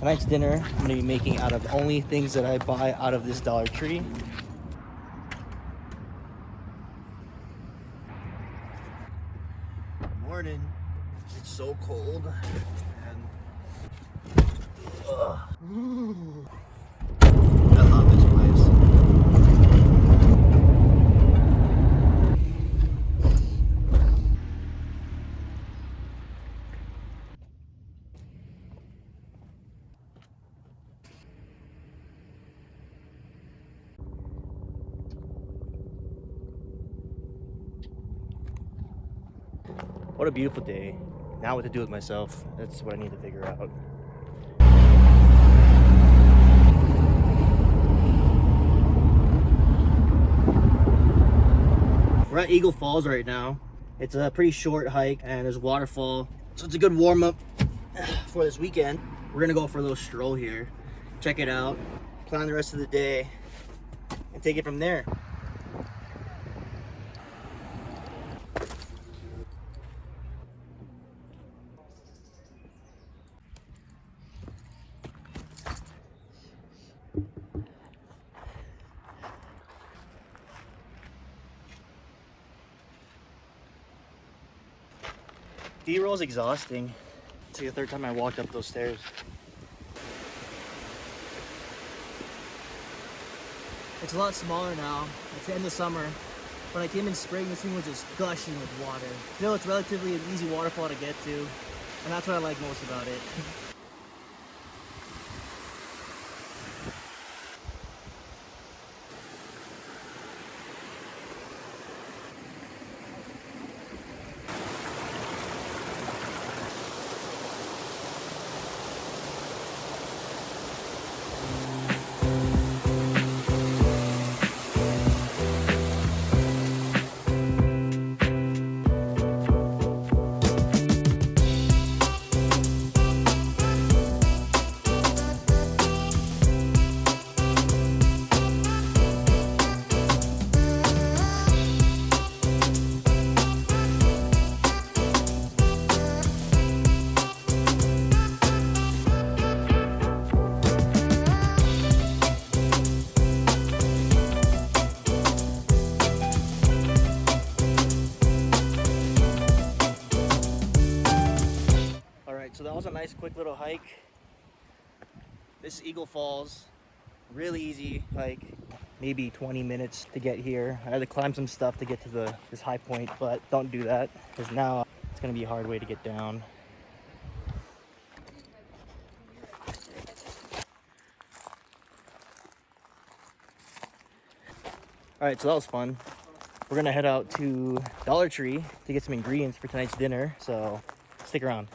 tonight's dinner I'm gonna be making out of only things that I buy out of this Dollar Tree. Morning. It's so cold. And I love this place. What a beautiful day. Now what to do with myself, that's what I need to figure out. We're at Eagle Falls right now. It's a pretty short hike and there's a waterfall. So it's a good warm up for this weekend. We're gonna go for a little stroll here. Check it out, plan the rest of the day, and take it from there. B-roll is exhausting. It's like the third time I walked up those stairs. It's a lot smaller now. It's the end of summer. When I came in spring, this thing was just gushing with water. Still, it's relatively an easy waterfall to get to, and that's what I like most about it. So that was a nice quick little hike. This is Eagle Falls. Really easy hike, maybe 20 minutes to get here. I had to climb some stuff to get to this high point, but don't do that because now it's gonna be a hard way to get down. All right, so that was fun. We're gonna head out to Dollar Tree to get some ingredients for tonight's dinner, so stick around.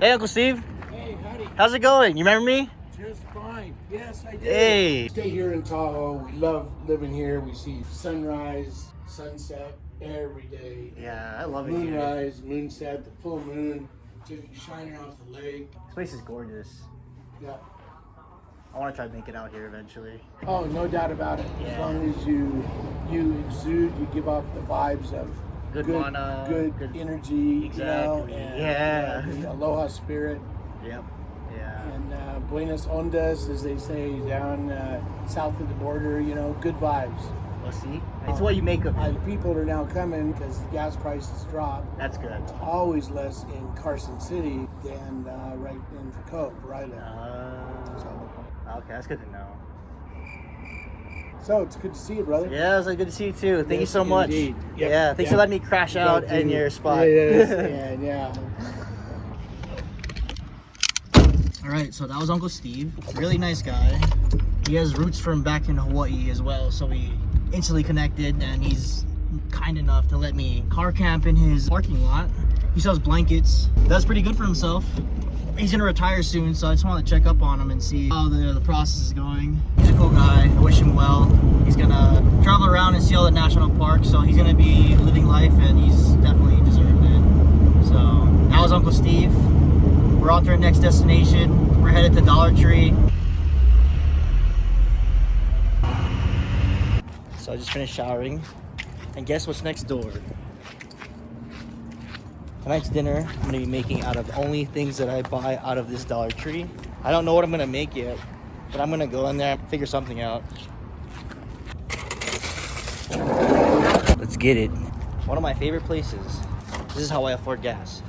Hey, Uncle Steve. Hey, howdy. How's it going? You remember me? Just fine. Yes, I did. Hey. Stay here in Tahoe. We love living here. We see sunrise, sunset every day. Yeah, I love it here. Moonrise, moonset, the full moon just shining off the lake. This place is gorgeous. Yeah. I want to try to make it out here eventually. Oh, no doubt about it. Yeah. As long as you exude, you give off the vibes of Good mana, good energy. Exactly. You know, and, Yeah. the aloha spirit. Yep. Yeah. And Buenos Ondas, as they say, down south of the border, you know, good vibes. Well, see? It's what you make of it. People are now coming because gas prices drop. That's good. Always less in Carson City than right in Rida. Okay, that's good to know. So it's good to see you, brother. Yeah, it was good to see you too. Thank you Yes, so much. indeed. Yep. Yeah, thanks for letting me crash out in your spot. Yeah. All right, so that was Uncle Steve. Really nice guy. He has roots from back in Hawaii as well, so we instantly connected, and he's kind enough to let me car camp in his parking lot. He sells blankets. Does pretty good for himself. He's gonna retire soon, so I just want to check up on him and see how the process is going. He's a cool guy. I wish him well. He's gonna travel around and see all the national parks, so he's gonna be living life, and he's definitely deserved it. So that was Uncle Steve. We're on to our next destination. We're headed to Dollar Tree. So I just finished showering, and guess what's next door? Tonight's dinner, I'm gonna be making out of only things that I buy out of this Dollar Tree. I don't know what I'm gonna make yet, but I'm gonna go in there and figure something out. Let's get it. One of my favorite places. This is how I afford gas.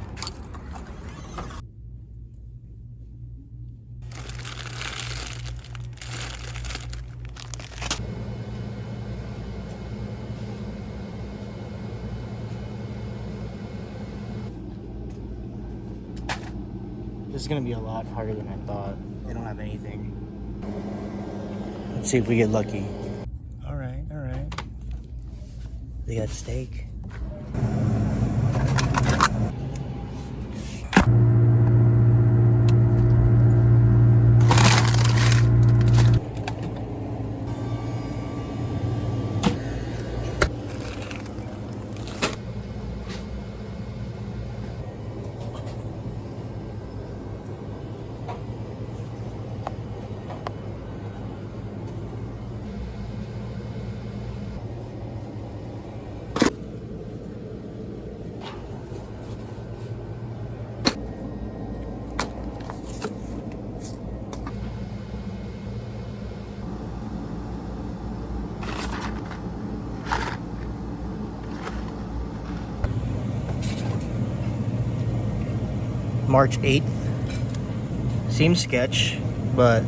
This is gonna be a lot harder than I thought. They don't have anything. Let's see if we get lucky. All right, all right. They got steak. March 8th. Same sketch, but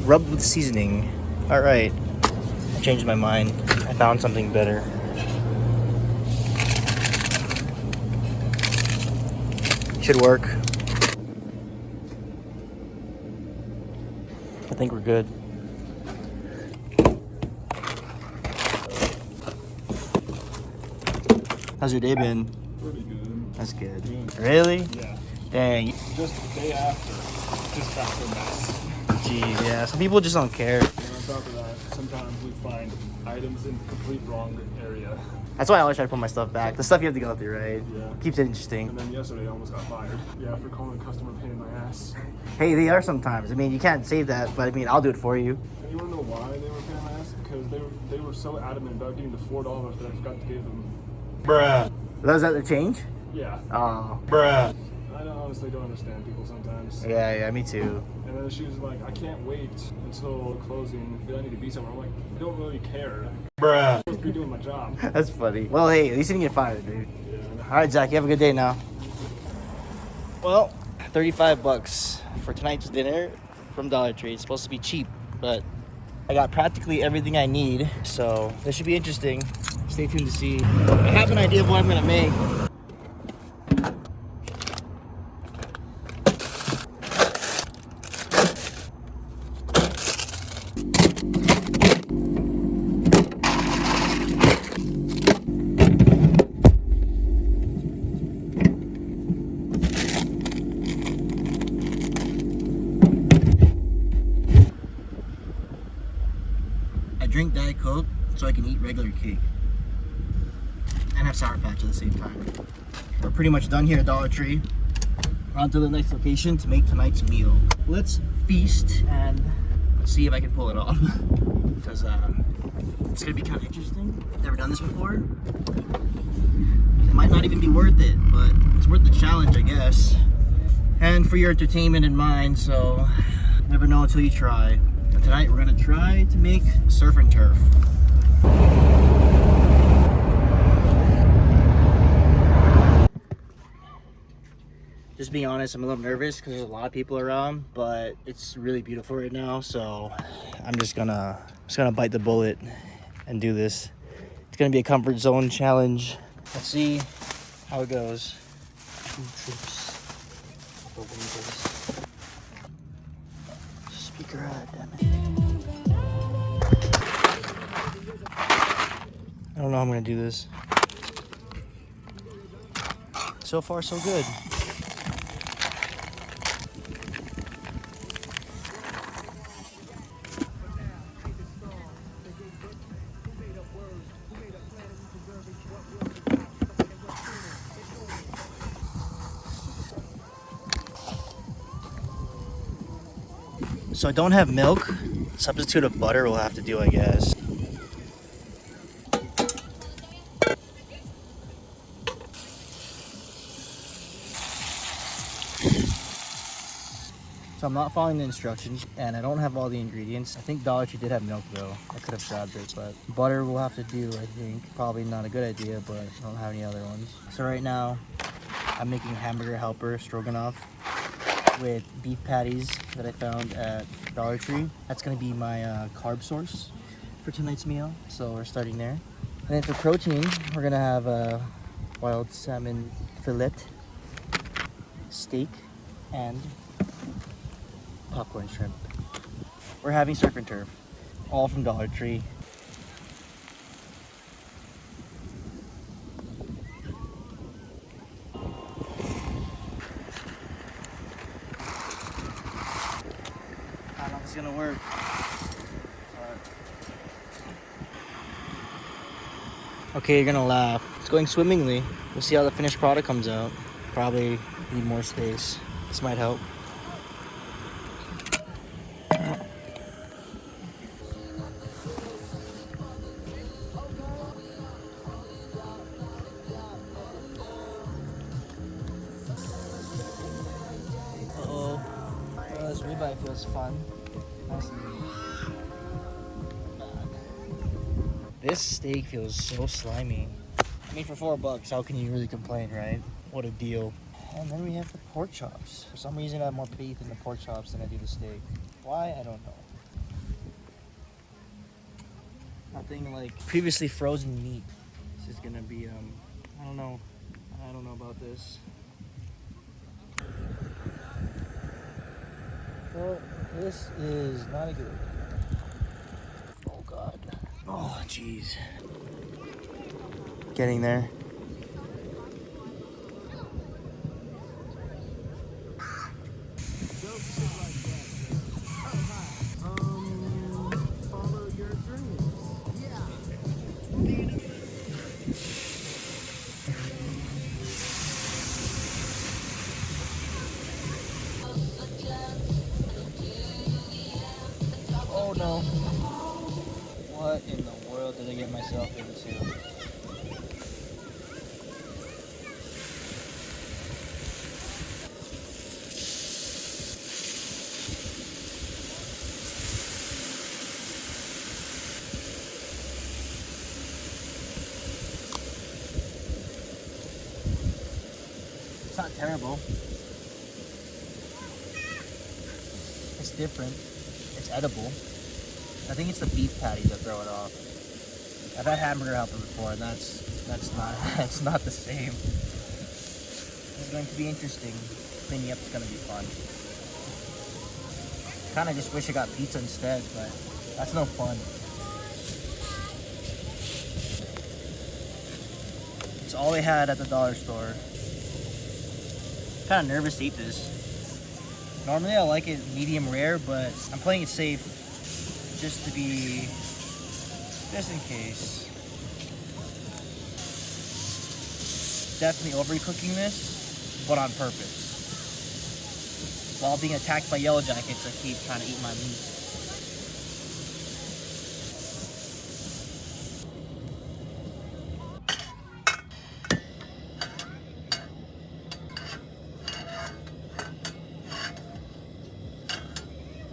rubbed with seasoning. All right, I changed my mind. I found something better. Should work. I think we're good. How's your day been? Pretty good. That's good. Really? Yeah. Dang. Just the day after, just after mess. Geez, yeah. Some people just don't care. And on top of that, sometimes we find items in the complete wrong area. That's why I always try to put my stuff back. The stuff you have to go through, right? Yeah. Keeps it interesting. And then yesterday I almost got fired. Yeah, for calling a customer pain in my ass. Hey, they are sometimes. I mean, you can't save that, but I mean, I'll do it for you. And you wanna know why they were paying my ass? Because they were so adamant about getting the $4 that I forgot to give them. Bruh. Was that the change? Yeah. Oh. Bruh. I honestly don't understand people sometimes. Yeah, me too. And then she was like, I can't wait until closing because I need to be somewhere. I'm like, I don't really care. Bruh. I'm supposed to be doing my job. That's funny. Well, hey, at least you didn't get fired, dude. Yeah. All right, Zach, you have a good day now. Well, 35 bucks for tonight's dinner from Dollar Tree. It's supposed to be cheap, but I got practically everything I need, so this should be interesting. Stay tuned to see. I have an idea of what I'm gonna make. I drink Diet Coke so I can eat regular cake and have Sour Patch at the same time. We're pretty much done here at Dollar Tree. We're on to the next location to make tonight's meal. Let's feast and see if I can pull it off. Because it's gonna be kind of interesting. Never done this before. It might not even be worth it, but it's worth the challenge, I guess. And for your entertainment in mind, so never know until you try. And tonight we're gonna try to make surf and turf. Just being honest, I'm a little nervous because there's a lot of people around, but it's really beautiful right now, so I'm just gonna bite the bullet and do this. It's gonna be a comfort zone challenge. Let's see how it goes. 2 trips. Speaker out, damn it. I don't know how I'm gonna do this. So far, so good. So I don't have milk. Substitute of butter will have to do, I guess. So I'm not following the instructions, and I don't have all the ingredients. I think Dollar Tree did have milk though. I could have grabbed it, but butter will have to do, I think. Probably not a good idea, but I don't have any other ones. So right now, I'm making hamburger helper stroganoff with beef patties that I found at Dollar Tree. That's gonna be my carb source for tonight's meal. So we're starting there. And then for protein, we're gonna have a wild salmon fillet, steak, and popcorn shrimp. We're having surf and turf, all from Dollar Tree. I don't know if it's gonna work. Okay, you're gonna laugh. It's going swimmingly. We'll see how the finished product comes out. Probably need more space. This might help. Uh-oh. This ribeye feels fun. Nice and bad. This steak feels so slimy. I mean, for $4, how can you really complain, right? What a deal. And then we have the pork chops. For some reason, I have more faith in the pork chops than I do the steak. Why? I don't know. Nothing like previously frozen meat. This is gonna be, I don't know. I don't know about this. Well, this is not a good idea. Oh God. Oh jeez. Getting there. Follow your dreams. Oh no. What in the world did I get myself into? It's not terrible. It's different. It's edible. I think it's the beef patties that throw it off. I've had hamburger helper before, and that's not it's not the same. It's going to be interesting. Cleaning up is going to be fun. Kind of just wish I got pizza instead, but that's no fun. It's all they had at the dollar store. Kind of nervous to eat this. Normally I like it medium rare, but I'm playing it safe just in case. Definitely overcooking this, but on purpose. While being attacked by yellow jackets, I keep trying to eat my meat.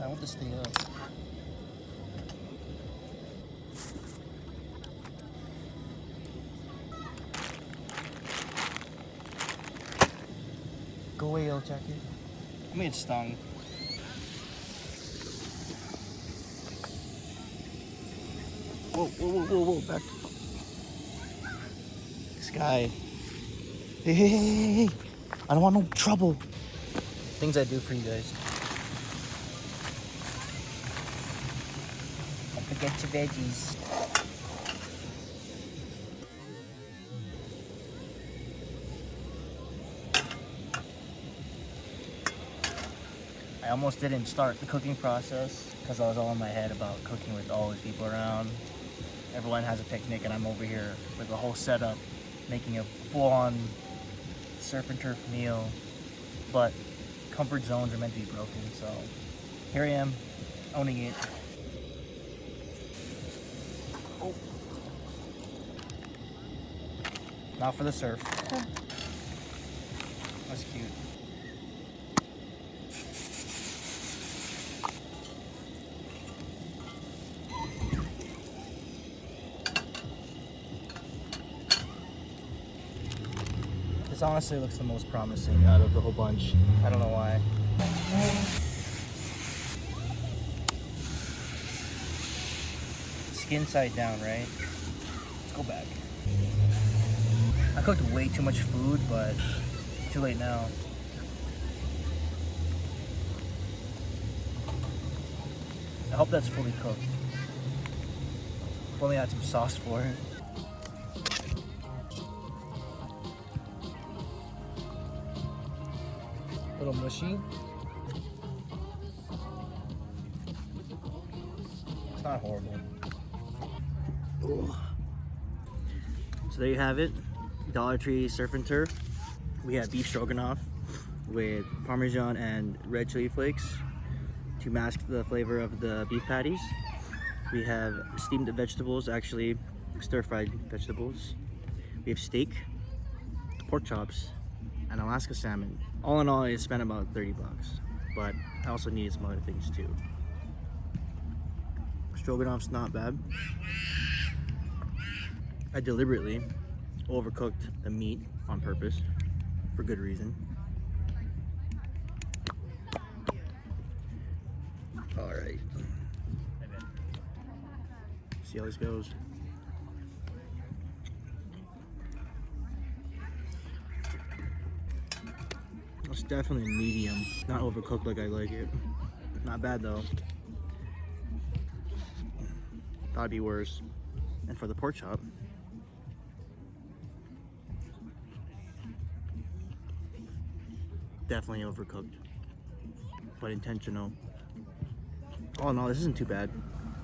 I want this thing up. Go away, yellow jacket. I mean, it stung. Whoa, back. This guy. Hey. I don't want no trouble. Things I do for you guys. Don't forget your veggies. I almost didn't start the cooking process because I was all in my head about cooking with all these people around. Everyone has a picnic and I'm over here with the whole setup, making a full-on surf and turf meal. But comfort zones are meant to be broken, so here I am, owning it. Oh. Not for the surf. That's cute. This honestly looks the most promising out of the whole bunch. I don't know why. Skin side down, right? Let's go back. I cooked way too much food, but it's too late now. I hope that's fully cooked. If only I had some sauce for it. A little mushy. It's not horrible. Ooh. So there you have it. Dollar Tree Surf and Turf. We have beef stroganoff with Parmesan and red chili flakes to mask the flavor of the beef patties. We have steamed vegetables, actually stir-fried vegetables. We have steak, pork chops, and Alaska salmon. All in all, I spent about 30 bucks, but I also needed some other things too. Stroganoff's not bad. I deliberately overcooked the meat on purpose for good reason. All right. See how this goes. It's definitely medium, not overcooked like I like it. Not bad though. That'd be worse. And for the pork chop, definitely overcooked, but intentional. All in all, this isn't too bad.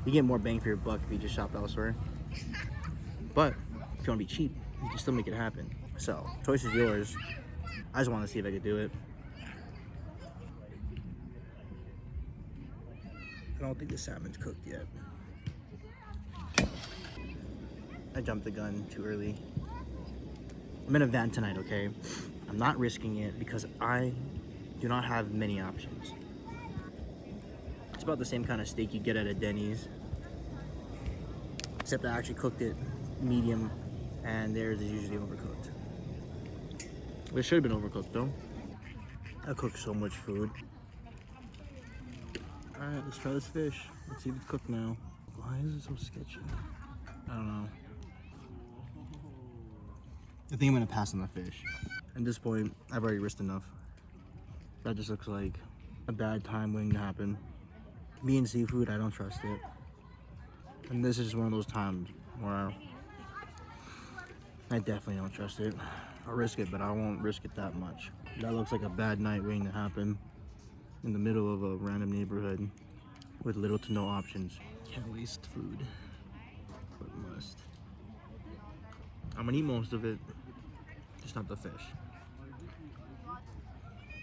You get more bang for your buck if you just shop elsewhere. But if you want to be cheap, you can still make it happen. So, choice is yours. I just want to see if I could do it. I don't think the salmon's cooked yet. I jumped the gun too early. I'm in a van tonight, okay? I'm not risking it because I do not have many options. It's about the same kind of steak you get at a Denny's, except I actually cooked it medium, and theirs is usually overcooked. It should have been overcooked though. I cooked so much food. Alright, let's try this fish. Let's see if it's cooked now. Why is it so sketchy? I don't know. I think I'm gonna pass on the fish. At this point, I've already risked enough. That just looks like a bad time waiting to happen. Me and seafood, I don't trust it. And this is just one of those times where I definitely don't trust it. I'll risk it, but I won't risk it that much. That looks like a bad night waiting to happen in the middle of a random neighborhood with little to no options. Can't waste food, but must. I'm gonna eat most of it, just not the fish.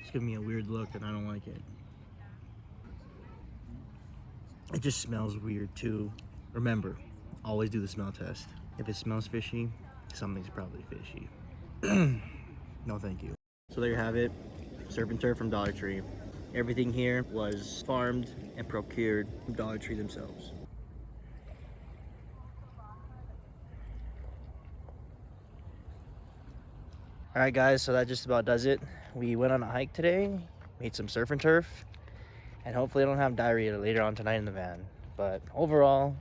It's giving me a weird look and I don't like it. It just smells weird too. Remember, always do the smell test. If it smells fishy, something's probably fishy. No thank you. So there you have it, surf and turf from Dollar Tree. Everything here was farmed and procured from Dollar Tree themselves. Alright guys, so that just about does it. We went on a hike today, made some surf and turf, and hopefully I don't have diarrhea later on tonight in the van. But overall,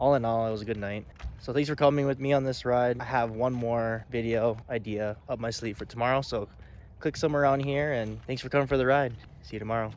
all in all, it was a good night. So thanks for coming with me on this ride. I have one more video idea up my sleeve for tomorrow, so click somewhere around here, and thanks for coming for the ride. See you tomorrow.